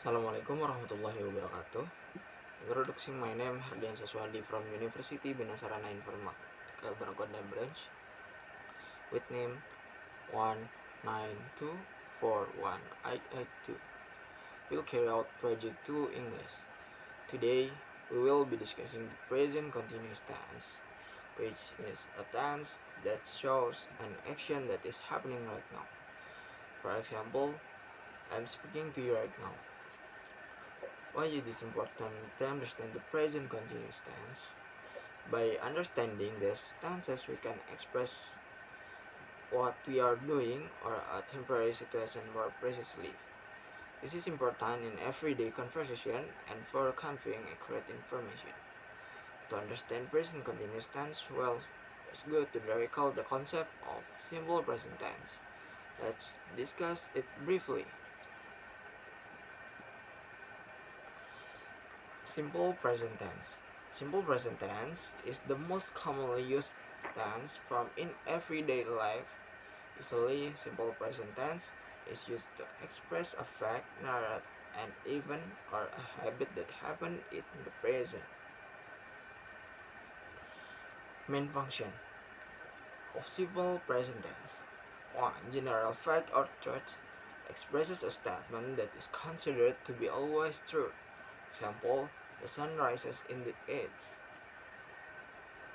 Assalamualaikum warahmatullahi wabarakatuh. Introducing my name Hardian Saswandi from Universitas Bina Sarana Informatika Margonda branch with name 192418882. We'll carry out project 2 English. Today we will be discussing the present continuous tense, which is a tense that shows an action that is happening right now. For example, I'm speaking to you right now. Why it is important to understand the present continuous tense? By understanding these tenses, we can express what we are doing or a temporary situation more precisely. This is important in everyday conversation and for conveying accurate information. To understand present continuous tense well, it's good to recall the concept of simple present tense. Let's discuss it briefly. Simple present tense. Simple present tense is the most commonly used tense from in everyday life. Usually, simple present tense is used to express a fact, narrate an event, or a habit that happened in the present. Main function of simple present tense. 1. General fact or truth expresses a statement that is considered to be always true. Example, the sun rises in the east.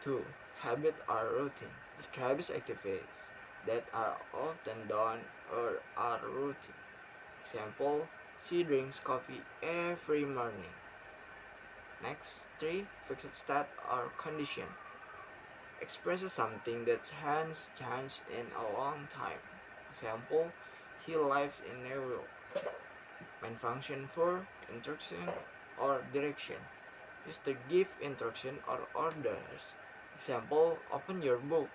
2. Habit or routine describes activities that are often done or are routine. Example, she drinks coffee every morning. Next, 3. Fixed state or condition expresses something that has changed in a long time. Example, he lives in New York. Main function 4. Instruction or direction is to give instruction or orders. Example, open your book.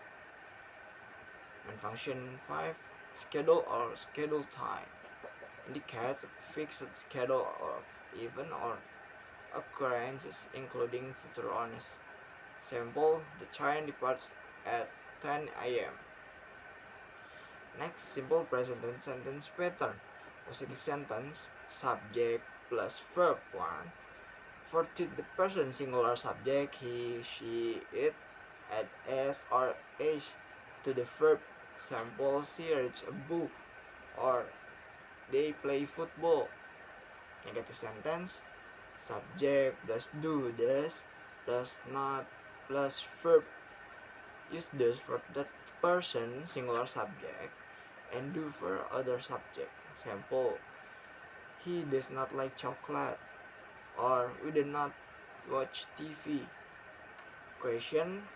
Main function 5. Schedule or schedule time indicates a fixed schedule of event or occurrences including future events. Example, the train departs at 10 a.m. Next, simple present tense sentence pattern. Positive sentence, subject plus verb 1. For the person singular subject, he, she, it, add s or h to the verb. Example, she reads a book or they play football. Negative sentence, subject plus do, does not plus verb. Use does for third person singular subject and do for other subject. Example, he does not like chocolate or we did not watch TV. Question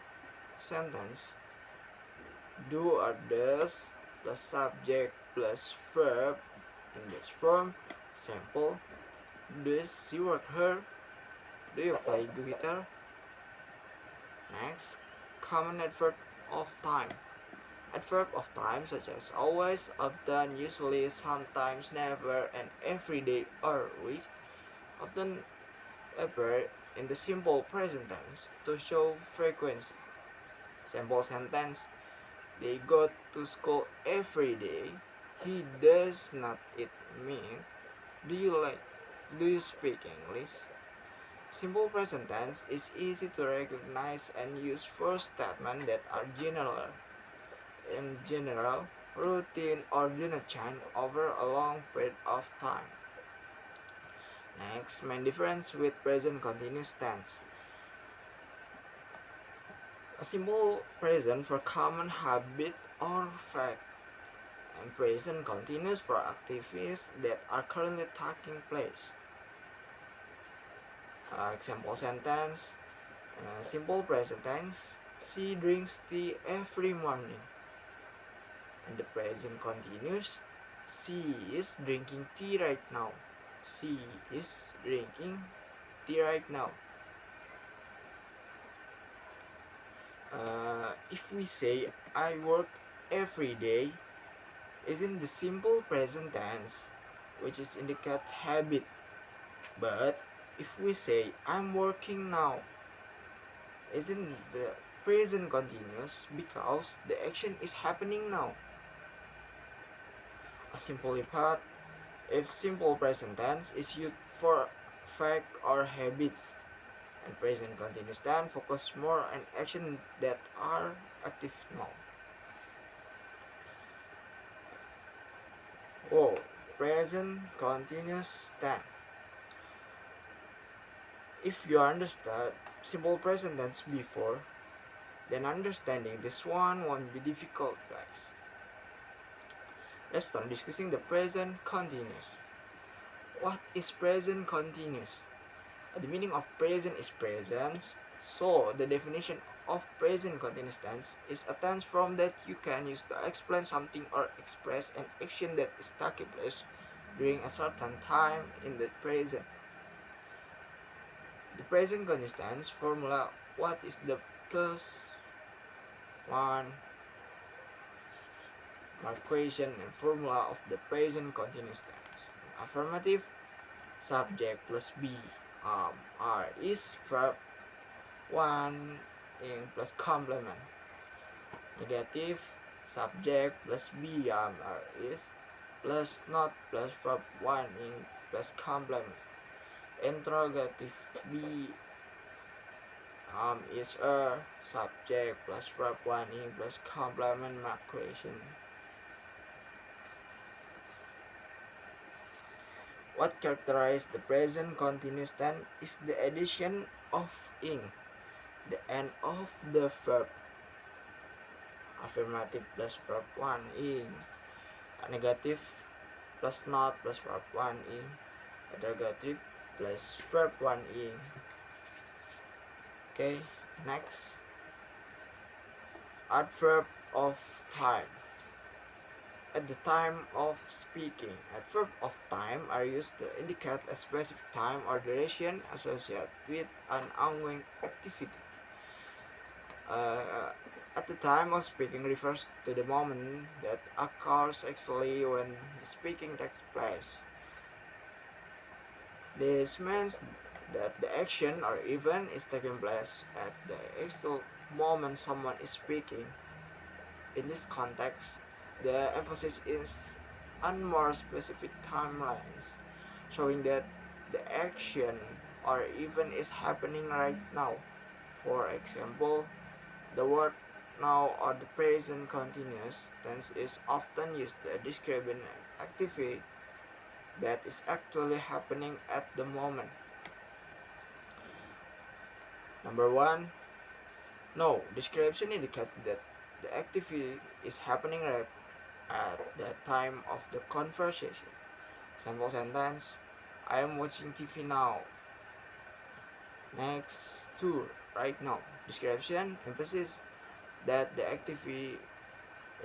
sentence, do or does plus subject plus verb in this form. Example, does she work hard? Do you play guitar? Next, common adverb of time. Adverb of time such as always, often, usually, sometimes, never, and every day or week often appear in the simple present tense to show frequency. Sample sentence, they go to school every day. He does not eat meat. Do you speak English? Simple present tense is easy to recognize and use for statements that are general, routine, or do not change over a long period of time. Next, main difference with present continuous tense. A simple present for common habit or fact, and present continuous for activities that are currently taking place. Example sentence, simple present tense, she drinks tea every morning. And the present continuous, she is drinking tea right now. She is drinking tea right now. If we say I work every day, is in the simple present tense, which is indicates habit. But if we say I'm working now, is in the present continuous because the action is happening now. Simply put, If simple present tense is used for fact or habits, and present continuous tense focus more on actions that are active now. Oh, present continuous tense. If you understood simple present tense before, then understanding this one won't be difficult, guys. Let's start discussing the present continuous. What is present continuous? The meaning of present is presence, so the definition of present continuous tense is a tense form that you can use to explain something or express an action that is taking place during a certain time in the present. The present continuous tense formula, what is the plus one equation and formula of the present continuous tense? Affirmative, subject plus be are is verb 1 in plus complement. Negative, subject plus be is plus not plus verb 1 in plus complement. Interrogative, be is subject plus verb 1 in plus complement equation. What characterizes the present continuous tense is the addition of ing, the end of the verb. Affirmative plus verb 1 ing. Negative plus not plus verb 1 ing. Interrogative plus verb 1 ing. Okay, next. Adverb of time. At the time of speaking, adverb of time are used to indicate a specific time or duration associated with an ongoing activity. At the time of speaking refers to the moment that occurs actually when the speaking takes place. This means that the action or event is taking place at the actual moment someone is speaking. In this context, the emphasis is on more specific timelines, showing that the action or event is happening right now. For example, the word now or the present continuous tense is often used to describe an activity that is actually happening at the moment. Number 1. No. Description indicates that the activity is happening right at the time of the conversation. Sample sentence: I am watching TV now. Next 2. Right now. Description emphasis that the activity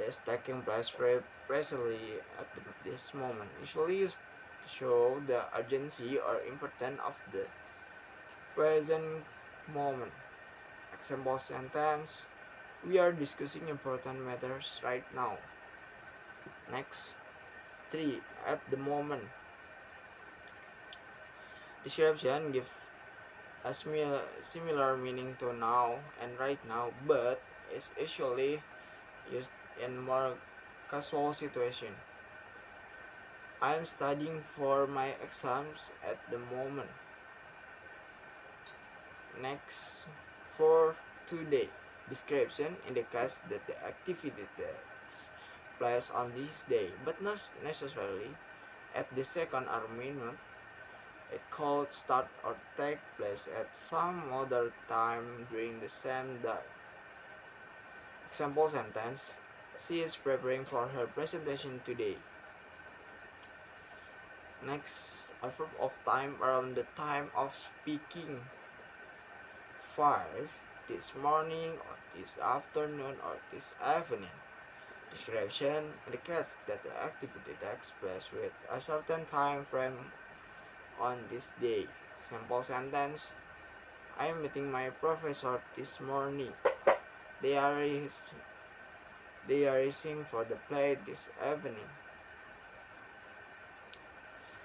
is taking place very precisely at this moment, usually used to show the urgency or importance of the present moment. Example sentence: we are discussing important matters right now. Next 3. At the moment. Description give a similar meaning to now and right now, but is usually used in more casual situation. I am studying for my exams at the moment. Next, for today. Description indicates that the activity takes place on this day, but not necessarily at the second or minute. It could start or take place at some other time during the same day. Example sentence: she is preparing for her presentation today. Next, a verb of time around the time of speaking. 5. This morning or this afternoon or this evening. Description indicates that the activity takes place with a certain time frame on this day. Example sentence: I am meeting my professor this morning. They are rehearsing for the play this evening.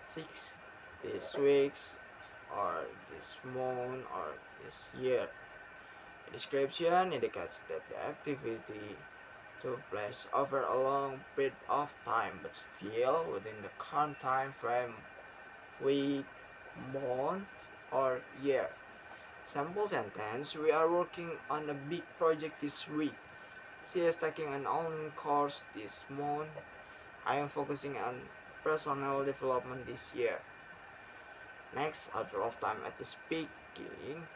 6. This week's or this month or this year. The description indicates that the activity took place over a long period of time, but still within the current time frame, week, month, or year. Sample sentence: we are working on a big project this week. She is taking an online course this month. I am focusing on personal development this year. Next, out of time at the speaking.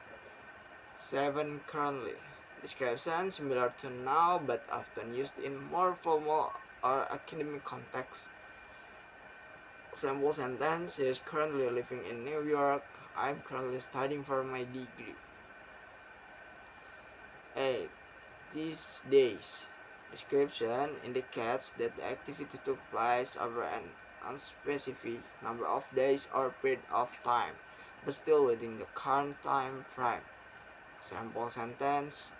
7. Currently. Description similar to now but often used in more formal or academic contexts. Sample sentence: she is currently living in New York. I'm currently studying for my degree. 8. These days. Description indicates that the activity took place over an unspecified number of days or period of time, but still within the current time frame. Sample sentence: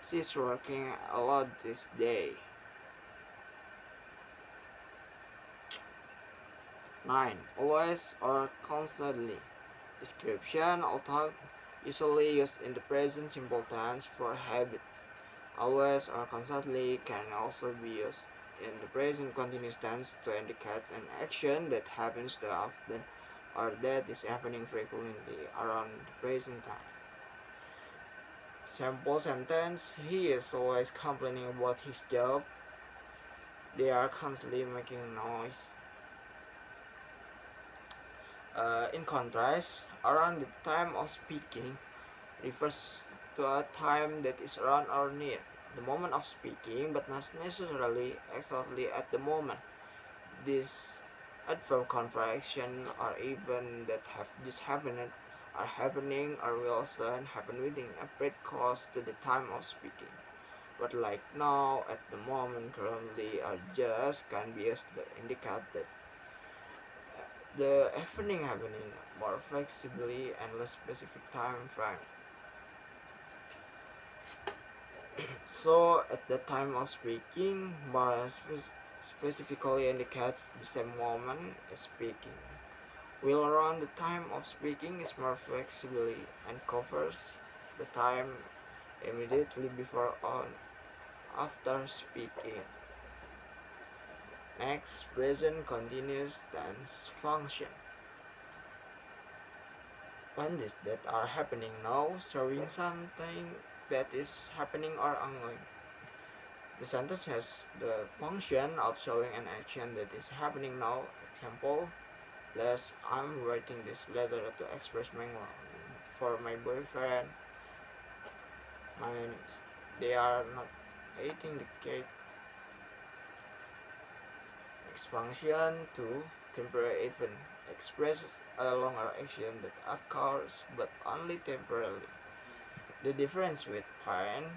she's working a lot this day. 9. Always or constantly. Description, although usually used in the present simple tense for habit. Always or constantly can also be used in the present continuous tense to indicate an action that happens too often or that is happening frequently around the present time. Sample sentence: he is always complaining about his job. They are constantly making noise. In contrast, around the time of speaking refers to a time that is around or near the moment of speaking, but not necessarily exactly at the moment. This adverb contraction or even that have just happened are happening or will soon happen within a period close to the time of speaking. But like now, at the moment, currently, or just can be used to indicate that the happening more flexibly and less specific time frame. So at the time of speaking, more specifically indicates the same moment as speaking. While around the time of speaking is more flexibly and covers the time immediately before or after speaking. Next, present continuous tense function. When this that are happening now, showing something that is happening or ongoing. The sentence has the function of showing an action that is happening now. Example: plus I'm writing this letter to express my love for my boyfriend. My they are not eating the cake. Next function: to temporary event expresses a longer action that occurs but only temporarily. The difference with parent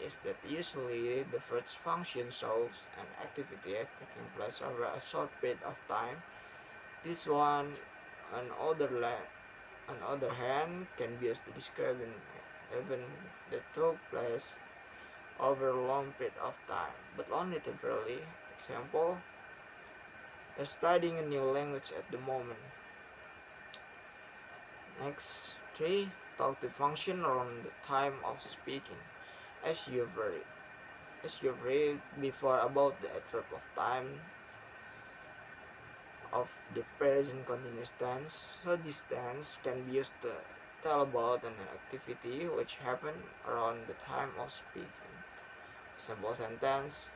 is that usually the first function shows an activity taking place over a short period of time. This one, on other hand, can be used to describe an event that took place over a long period of time, but only temporarily. Example: studying a new language at the moment. Next, 3. Talk the function around the time of speaking. As you've read before about the adverb of time of the present continuous tense, so this tense can be used to tell about an activity which happened around the time of speaking. Simple sentence: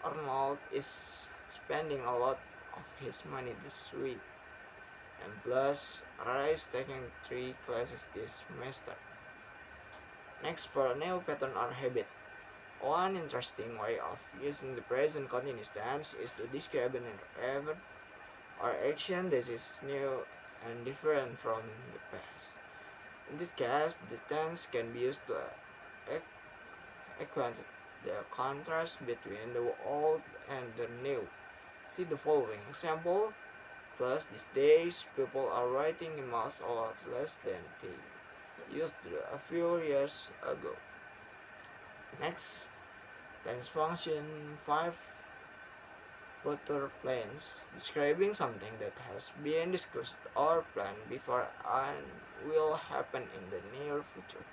Arnold is spending a lot of his money this week, and plus Ray is taking 3 classes this semester. Next, for a new pattern or habit. One interesting way of using the present continuous tense is to describe an event or action that is new and different from the past. In this case, the tense can be used to accentuate the contrast between the old and the new. See the following example. Plus, these days, people are writing emails a lot less than they used to a few years ago. Next, tense function 5. Future plans, describing something that has been discussed or planned before and will happen in the near future.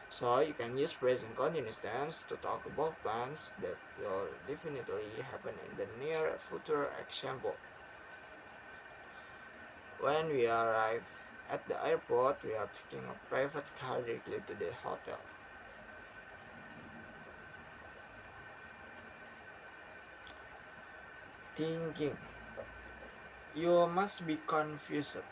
So you can use present continuous tense to talk about plans that will definitely happen in the near future. Example: when we arrive at the airport, we are taking a private car directly to the hotel. Thinking. You must be confused.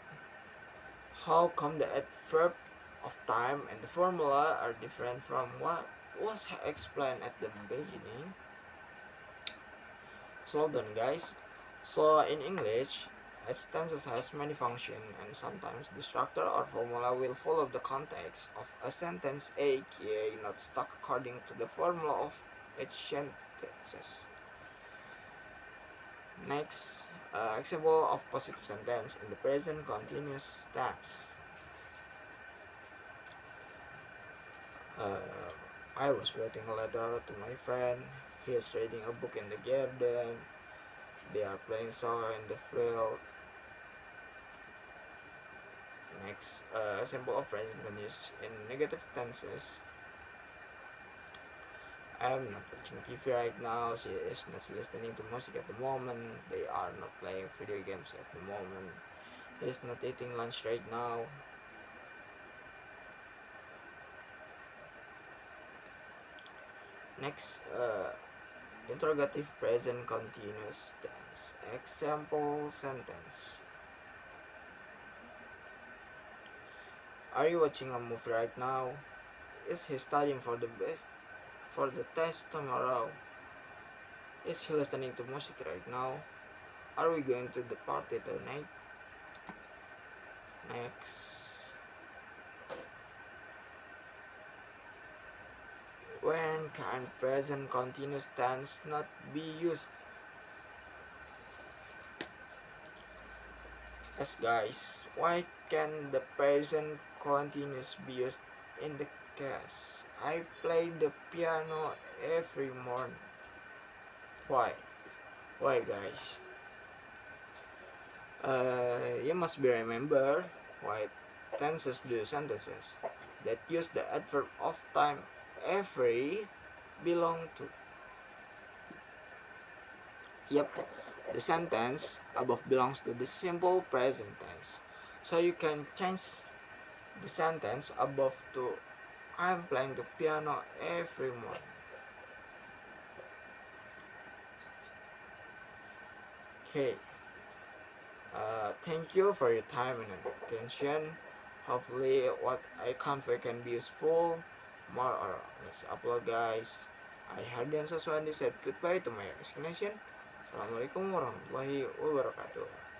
How come the adverb of time and the formula are different from what was explained at the beginning? Slow down, guys. So in English, its tenses has many functions, and sometimes the structure or formula will follow the context of a sentence, aka not stuck according to the formula of each sentences. Next, example of positive sentence in the present continuous tense. Uh, I was writing a letter to my friend. He is reading a book in the garden. They are playing soccer in the field. Next, example of present continuous in negative tenses. I am not watching TV right now. She is not listening to music at the moment. They are not playing video games at the moment. He is not eating lunch right now. Next, interrogative present continuous tense. Example sentence. Are you watching a movie right now? Is he studying for the test tomorrow? Is he listening to music right now? Are we going to the party tonight? Next. When can present continuous tense not be used? Yes, guys. Why can the present continuous be used in the case I play the piano every morning? Why? Why, guys? You must be remember why tenses do sentences that use the adverb of time every belong to. Yep, the sentence above belongs to the simple present tense. So you can change the sentence above to I'm playing the piano every morning. Okay. Thank you for your time and attention. Hopefully what I convey can be useful. More or less upload, guys. I Hardian Soswandi said goodbye to my resignation. Assalamualaikum warahmatullahi wabarakatuh.